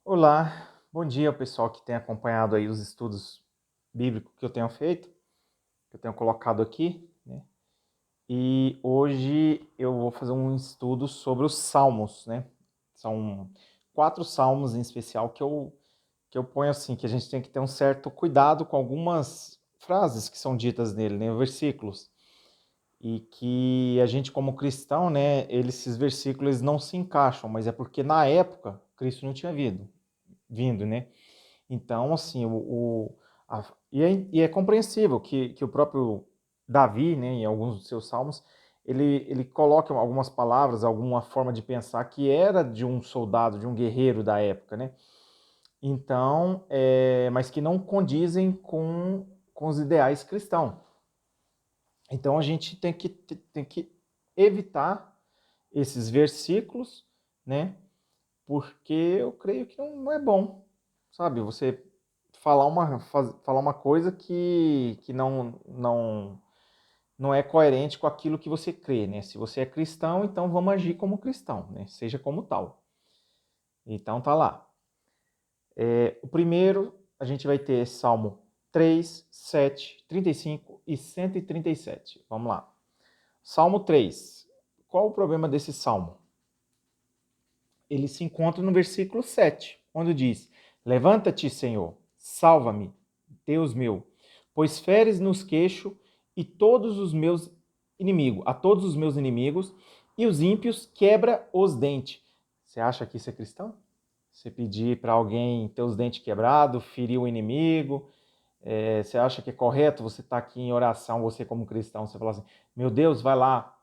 Olá, bom dia ao pessoal que tem acompanhado aí os estudos bíblicos que eu tenho feito, que eu tenho colocado aqui, né? E hoje eu vou fazer um estudo sobre os Salmos, né? São 4 salmos em especial que eu ponho assim, que a gente tem que ter um certo cuidado com algumas frases que são ditas nele, né? Versículos. E que a gente como cristão, né, esses versículos não se encaixam, mas é porque na época Cristo não tinha vindo, né? Então, assim, e é compreensível que o próprio Davi, né, em alguns dos seus salmos, ele coloca algumas palavras, alguma forma de pensar que era de um soldado, de um guerreiro da época, né? Então, mas que não condizem com os ideais cristãos. Então, a gente tem que evitar esses versículos, né? Porque eu creio que não é bom, sabe? Você falar uma coisa que não é coerente com aquilo que você crê, né? Se você é cristão, então vamos agir como cristão, né? Seja como tal. Então tá lá. O primeiro, a gente vai ter Salmo 3, 7, 35 e 137. Vamos lá. Salmo 3. Qual o problema desse salmo? Ele se encontra no versículo 7, onde diz: Levanta-te, Senhor, salva-me, Deus meu, pois feres nos queixo e a todos os meus inimigos, e os ímpios quebra os dentes. Você acha que isso é cristão? Você pedir para alguém ter os dentes quebrados, ferir o inimigo, você acha que é correto você estar aqui em oração, você como cristão, você falar assim, meu Deus, vai lá,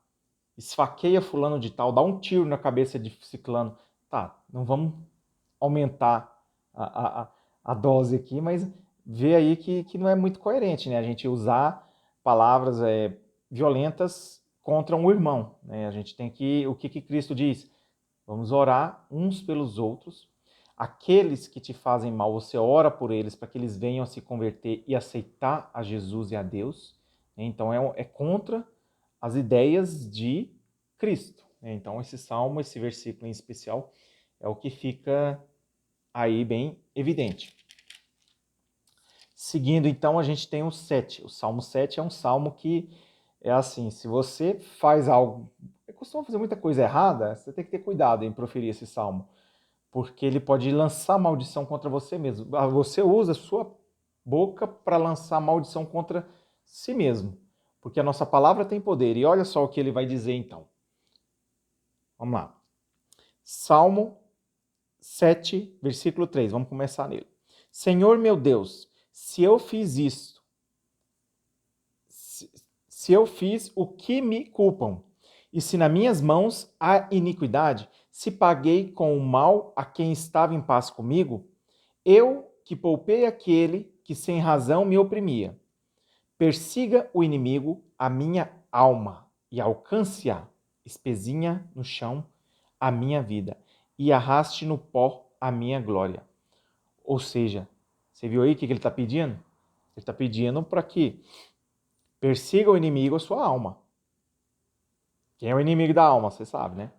esfaqueia fulano de tal, dá um tiro na cabeça de ciclano. Tá, não vamos aumentar a dose aqui, mas vê aí que não é muito coerente, né? A gente usar palavras violentas contra um irmão, né? A gente tem que, o que Cristo diz? Vamos orar uns pelos outros. Aqueles que te fazem mal, você ora por eles para que eles venham a se converter e aceitar a Jesus e a Deus. Então é contra as ideias de Cristo. Então esse salmo, esse versículo em especial, é o que fica aí bem evidente. Seguindo, então, a gente tem o 7. O Salmo 7 é um salmo que é assim, se você faz algo, costuma fazer muita coisa errada, você tem que ter cuidado em proferir esse salmo, porque ele pode lançar maldição contra você mesmo. Você usa a sua boca para lançar maldição contra si mesmo, porque a nossa palavra tem poder. E olha só o que ele vai dizer então. Vamos lá. Salmo 7, versículo 3. Vamos começar nele. Senhor meu Deus, se eu fiz isso, se eu fiz o que me culpam, e se nas minhas mãos há iniquidade, se paguei com o mal a quem estava em paz comigo, eu que poupei aquele que sem razão me oprimia. Persiga o inimigo a minha alma e alcance-a, espezinha no chão a minha vida e arraste no pó a minha glória. Ou seja, você viu aí o que ele está pedindo? Ele está pedindo para que persiga o inimigo a sua alma. Quem é o inimigo da alma? Você sabe, né?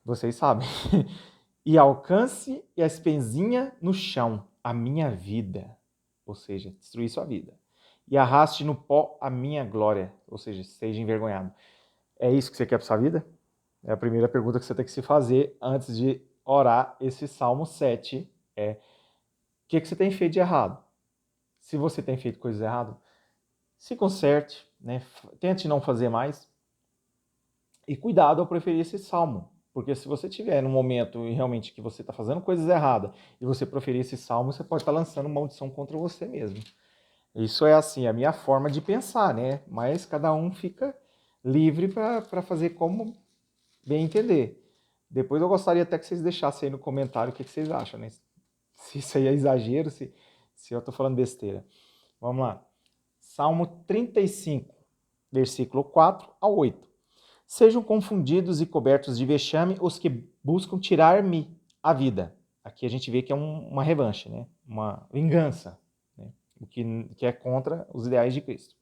Vocês sabem. E alcance a espezinha no chão a minha vida. Ou seja, destruir sua vida. E arraste no pó a minha glória. Ou seja, seja envergonhado. É isso que você quer para sua vida? É a primeira pergunta que você tem que se fazer antes de orar esse Salmo 7. O que você tem feito de errado? Se você tem feito coisas erradas, se conserte, né? Tente não fazer mais. E cuidado ao preferir esse salmo, porque se você tiver num momento realmente que você está fazendo coisas erradas e você proferir esse salmo, você pode estar lançando maldição contra você mesmo. Isso é assim, a minha forma de pensar, né? Mas cada um fica livre para fazer como bem entender. Depois eu gostaria até que vocês deixassem aí no comentário o que vocês acham, né? Se isso aí é exagero, se eu estou falando besteira. Vamos lá. Salmo 35, versículo 4 ao 8. Sejam confundidos e cobertos de vexame os que buscam tirar-me a vida. Aqui a gente vê que é uma revanche, né? Uma vingança, né? O que é contra os ideais de Cristo.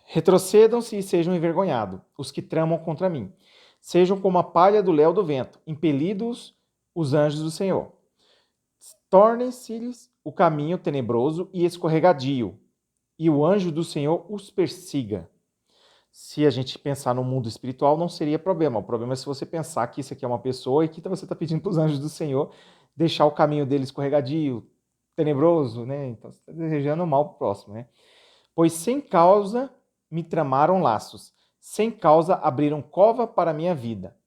Retrocedam-se e sejam envergonhados os que tramam contra mim. Sejam como a palha do léu do vento, impelidos os anjos do Senhor. Tornem-se-lhes o caminho tenebroso e escorregadio, e o anjo do Senhor os persiga. Se a gente pensar no mundo espiritual, não seria problema. O problema é se você pensar que isso aqui é uma pessoa e que você está pedindo para os anjos do Senhor deixar o caminho dele escorregadio, tenebroso, né? Então você está desejando mal para o próximo, né? Pois sem causa me tramaram laços, sem causa abriram cova para a minha vida.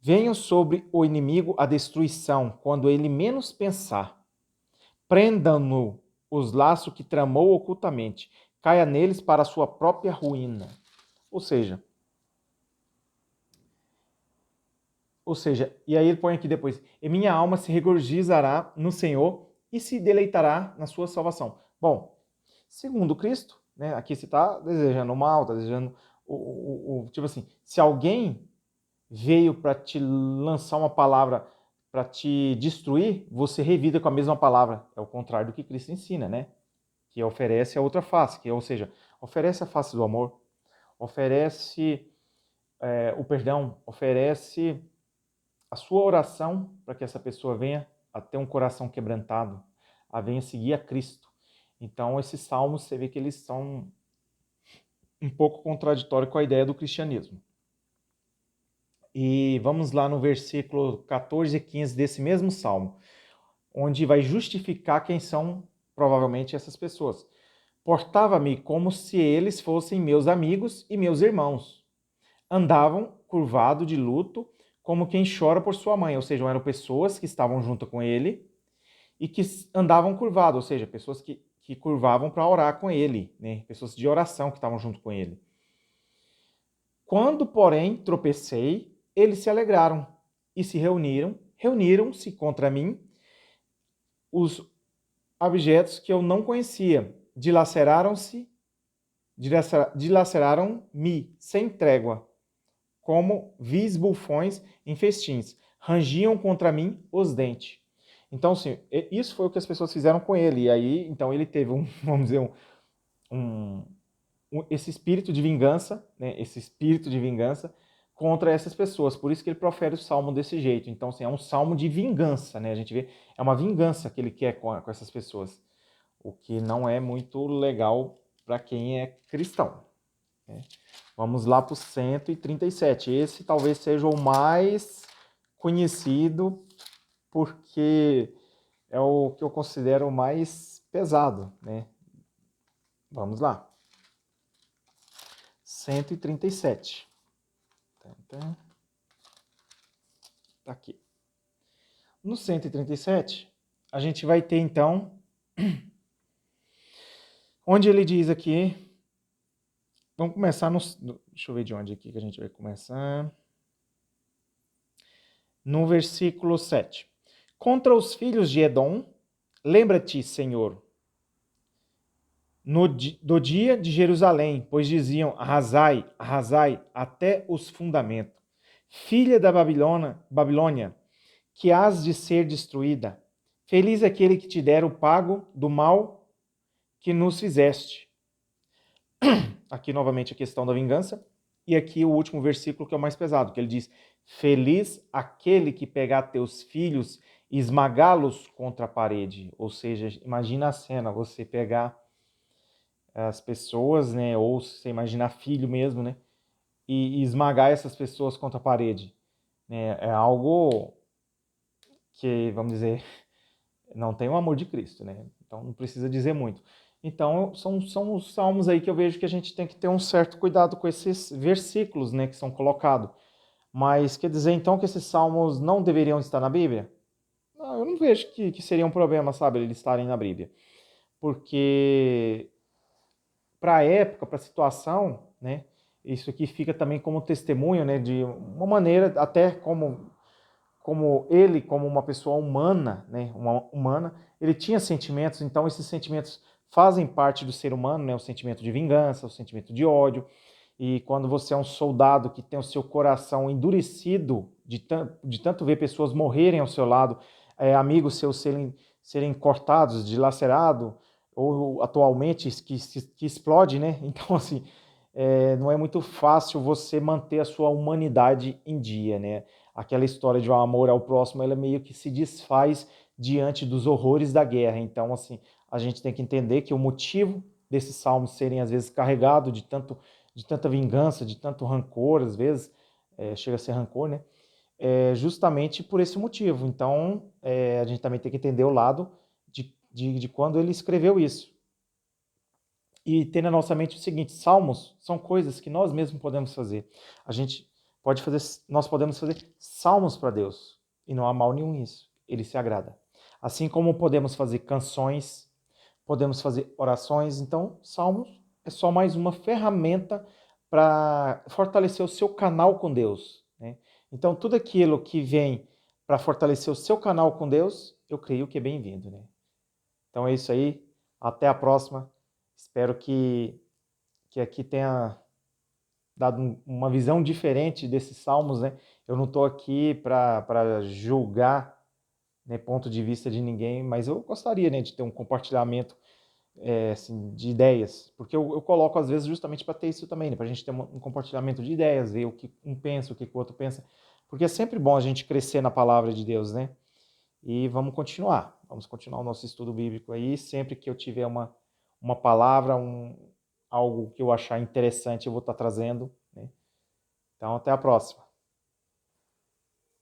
Venham sobre o inimigo a destruição, quando ele menos pensar. Prendam-no os laços que tramou ocultamente, caia neles para a sua própria ruína. Ou seja, e aí ele põe aqui depois, e minha alma se regozijará no Senhor e se deleitará na sua salvação. Bom, segundo Cristo, né, aqui você está desejando o mal, está desejando tipo assim, se alguém veio para te lançar uma palavra para te destruir, você revida com a mesma palavra. É o contrário do que Cristo ensina, né? Que oferece a outra face, ou seja, oferece a face do amor, oferece o perdão, oferece a sua oração para que essa pessoa venha a ter um coração quebrantado, a venha seguir a Cristo. Então, esses salmos, você vê que eles são um pouco contraditórios com a ideia do cristianismo. E vamos lá no versículo 14 e 15 desse mesmo salmo, onde vai justificar quem são provavelmente essas pessoas. Portava-me como se eles fossem meus amigos e meus irmãos. Andavam curvado de luto, como quem chora por sua mãe, ou seja, eram pessoas que estavam junto com ele e que andavam curvado, ou seja, pessoas que curvavam para orar com ele, né? Pessoas de oração que estavam junto com ele. Quando, porém, tropecei, eles se alegraram e se reuniram-se contra mim os objetos que eu não conhecia, dilaceraram-me sem trégua, como vis bufões em festins, rangiam contra mim os dentes. Então, assim, isso foi o que as pessoas fizeram com ele, e aí, então ele teve vamos dizer, esse espírito de vingança, né, esse espírito de vingança contra essas pessoas. Por isso que ele profere o salmo desse jeito. Então, assim, é um salmo de vingança, né? A gente vê, é uma vingança que ele quer com essas pessoas, o que não é muito legal para quem é cristão, né? Vamos lá para o 137. Esse talvez seja o mais conhecido, porque é o que eu considero o mais pesado, né? Vamos lá. 137. Tá aqui. No 137, a gente vai ter então, onde ele diz aqui, vamos começar deixa eu ver de onde aqui que a gente vai começar. No versículo 7. Contra os filhos de Edom, lembra-te, Senhor, do dia de Jerusalém, pois diziam, arrasai, arrasai até os fundamentos. Filha da Babilônia, que hás de ser destruída. Feliz aquele que te der o pago do mal que nos fizeste. Aqui novamente a questão da vingança. E aqui o último versículo que é o mais pesado, que ele diz, feliz aquele que pegar teus filhos e esmagá-los contra a parede. Ou seja, imagina a cena, você pegar as pessoas, né, ou você imaginar filho mesmo, né, e esmagar essas pessoas contra a parede. É algo que, vamos dizer, não tem o amor de Cristo, né? Então não precisa dizer muito. Então são os salmos aí que eu vejo que a gente tem que ter um certo cuidado com esses versículos, né, que são colocados. Mas quer dizer então que esses salmos não deveriam estar na Bíblia? Não, eu não vejo que seria um problema, sabe, eles estarem na Bíblia. Porque para a época, para a situação, né, isso aqui fica também como testemunho, né, de uma maneira até como ele, como uma pessoa humana, né, humana, ele tinha sentimentos, então esses sentimentos fazem parte do ser humano, né, o sentimento de vingança, o sentimento de ódio, e quando você é um soldado que tem o seu coração endurecido de tanto ver pessoas morrerem ao seu lado, amigos seus serem cortados, dilacerados, ou atualmente que explode, né? Então, assim, não é muito fácil você manter a sua humanidade em dia, né? aquela história de um amor ao próximo, ela meio que se desfaz diante dos horrores da guerra. Então, assim, a gente tem que entender que o motivo desses salmos serem, às vezes, carregados de tanta vingança, de tanto rancor, às vezes, chega a ser rancor, né? Justamente por esse motivo. Então, a gente também tem que entender o lado de quando ele escreveu isso. E ter na nossa mente o seguinte: salmos são coisas que nós mesmos podemos fazer. A gente pode fazer, nós podemos fazer salmos para Deus. E não há mal nenhum nisso. Ele se agrada. Assim como podemos fazer canções, podemos fazer orações. Então, salmos é só mais uma ferramenta para fortalecer o seu canal com Deus, né? Então, tudo aquilo que vem para fortalecer o seu canal com Deus, eu creio que é bem-vindo, né? Então é isso aí. Até a próxima. Espero que aqui tenha dado uma visão diferente desses salmos, né? Eu não estou aqui para julgar, né, ponto de vista de ninguém, mas eu gostaria, né, de ter um compartilhamento assim, de ideias, porque eu coloco às vezes justamente para ter isso também, né, para a gente ter um compartilhamento de ideias, ver o que um pensa, o que o outro pensa, porque é sempre bom a gente crescer na palavra de Deus, né? E vamos continuar o nosso estudo bíblico aí, sempre que eu tiver uma palavra, algo que eu achar interessante, eu vou estar trazendo, né? Então, até a próxima.